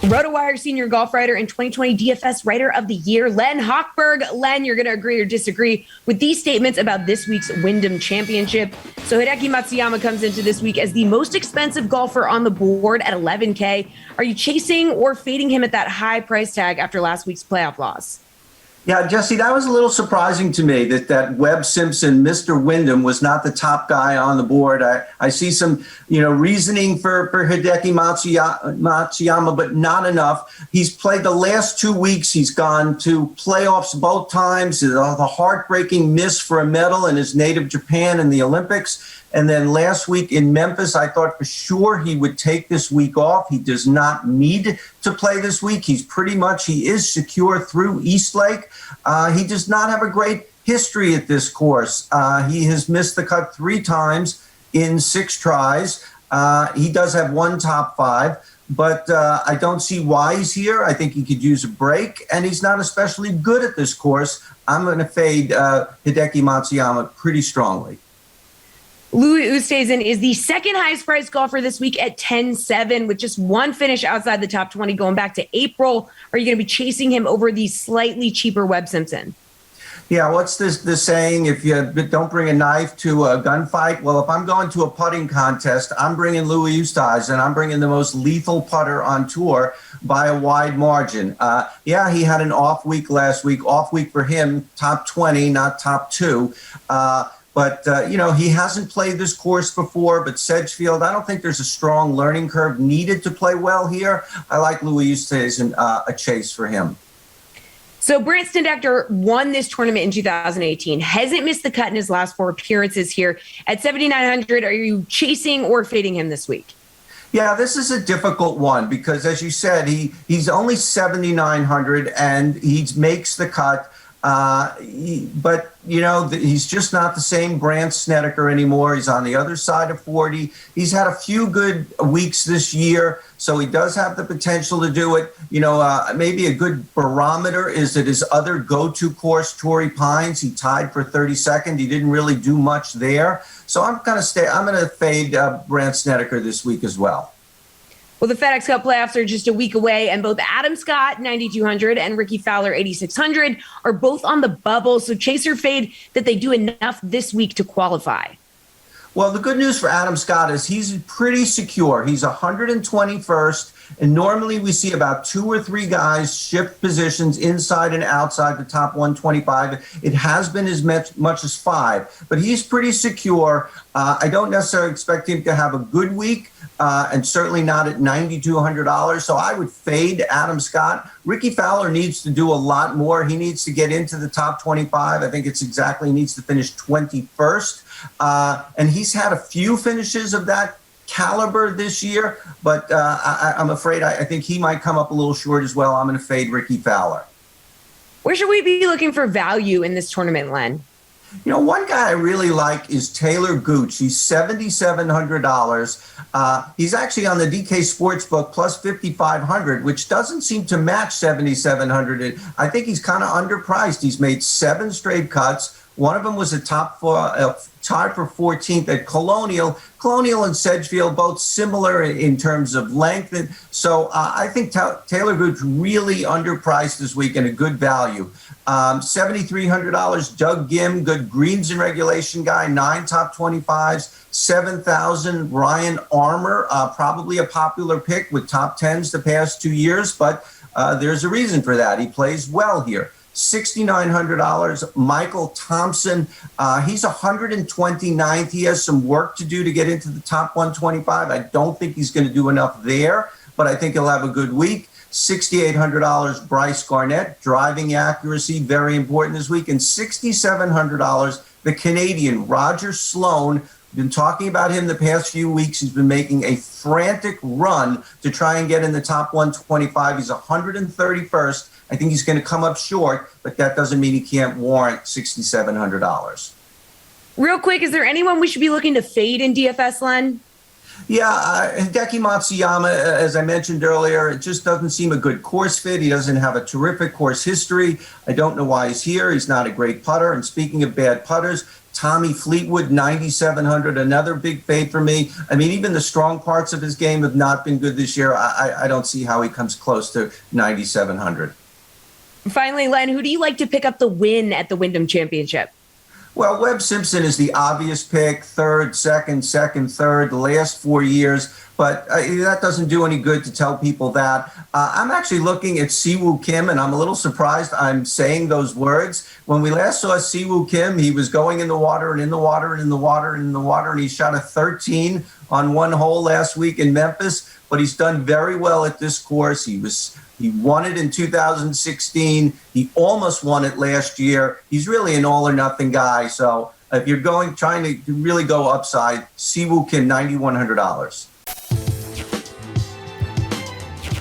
Rotowire Senior Golf Writer and 2020 DFS Writer of the Year, Len Hochberg. Len, you're going to agree or disagree with these statements about this week's Wyndham Championship. So Hideki Matsuyama comes into this week as the most expensive golfer on the board at $11K. Are you chasing or fading him at that high price tag after last week's playoff loss? Yeah, Jessie, that was a little surprising to me that Webb Simpson, Mr. Wyndham, was not the top guy on the board. I see some, reasoning for Hideki Matsuyama, but not enough. He's played the last 2 weeks. He's gone to playoffs both times. The heartbreaking miss for a medal in his native Japan in the Olympics. And then last week in Memphis, I thought for sure he would take this week off. He does not need to play this week. He is secure through Eastlake. He does not have a great history at this course. He has missed the cut 3 times in 6 tries. He does have 1 top 5, but I don't see why he's here. I think he could use a break, and he's not especially good at this course. I'm going to fade Hideki Matsuyama pretty strongly. Louis Oosthuizen is the second highest priced golfer this week at 10-7 with just 1 finish outside the top 20 going back to April. Are you going to be chasing him over the slightly cheaper Webb Simpson? Yeah, what's the saying? If you don't bring a knife to a gunfight? Well, if I'm going to a putting contest, I'm bringing Louis Oosthuizen. I'm bringing the most lethal putter on tour by a wide margin. He had an off week last week. Off week for him, top 20, not top 2. But he hasn't played this course before, but Sedgefield, I don't think there's a strong learning curve needed to play well here. I like Louis Oosthuizen, a chase for him. So Brandt Snedeker won this tournament in 2018, hasn't missed the cut in his last 4 appearances here. At 7,900, are you chasing or fading him this week? Yeah, this is a difficult one because, as you said, he's only 7,900 and he makes the cut. But he's just not the same Brandt Snedeker anymore. He's on the other side of 40. He's had a few good weeks this year, so he does have the potential to do it. Maybe a good barometer is that his other go-to course, Torrey Pines, he tied for 32nd. He didn't really do much there. So I'm going to fade Brandt Snedeker this week as well. Well, the FedEx Cup playoffs are just a week away, and both Adam Scott, 9,200, and Rickie Fowler, 8,600, are both on the bubble. So chase or fade that they do enough this week to qualify. Well, the good news for Adam Scott is he's pretty secure. He's 121st, and normally we see about 2 or 3 guys shift positions inside and outside the top 125. It has been as much as 5, but he's pretty secure. I don't necessarily expect him to have a good week, and certainly not at $9,200. So I would fade Adam Scott. Rickie Fowler needs to do a lot more. He needs to get into the top 25. I think he needs to finish 21st. And he's had a few finishes of that caliber this year, but I'm afraid I think he might come up a little short as well. I'm going to fade Rickie Fowler. Where should we be looking for value in this tournament, Len? One guy I really like is Taylor Gooch. He's $7,700. He's actually on the DK Sportsbook plus 5,500, which doesn't seem to match 7,700. I think he's kind of underpriced. He's made 7 straight cuts. One of them was a top 4, tied for 14th at Colonial. Colonial and Sedgefield, both similar in terms of length. And so I think Taylor Gooch really underpriced this week and a good value. $7,300, Doug Gim, good greens and regulation guy, 9 top 25s. 7,000, Ryan Armour, probably a popular pick with top 10s the past 2 years, but there's a reason for that. He plays well here. $6,900, Michael Thompson. He's 129th. He has some work to do to get into the top 125. I don't think he's going to do enough there, but I think he'll have a good week. $6,800, Bryce Garnett. Driving accuracy, very important this week. And $6,700, the Canadian, Roger Sloan. Been talking about him the past few weeks. He's been making a frantic run to try and get in the top 125. He's 131st. I think he's going to come up short, but that doesn't mean he can't warrant $6,700. Real quick, is there anyone we should be looking to fade in DFS, Len? Yeah, Hideki Matsuyama, as I mentioned earlier, it just doesn't seem a good course fit. He doesn't have a terrific course history. I don't know why he's here. He's not a great putter. And speaking of bad putters, Tommy Fleetwood, 9,700, another big fade for me. I mean, even the strong parts of his game have not been good this year. I don't see how he comes close to 9,700. Finally, Len, who do you like to pick up the win at the Wyndham Championship? Well, Webb Simpson is the obvious pick, third, second, third, the last 4 years. But that doesn't do any good to tell people that. I'm actually looking at Siwoo Kim, and I'm a little surprised I'm saying those words. When we last saw Siwoo Kim, he was going in the water and in the water and in the water and in the water, and he shot a 13 on one hole last week in Memphis. But he's done very well at this course. He won it in 2016. He almost won it last year. He's really an all or nothing guy. So if you're trying to really go upside, Siwoo Kim, $9,100.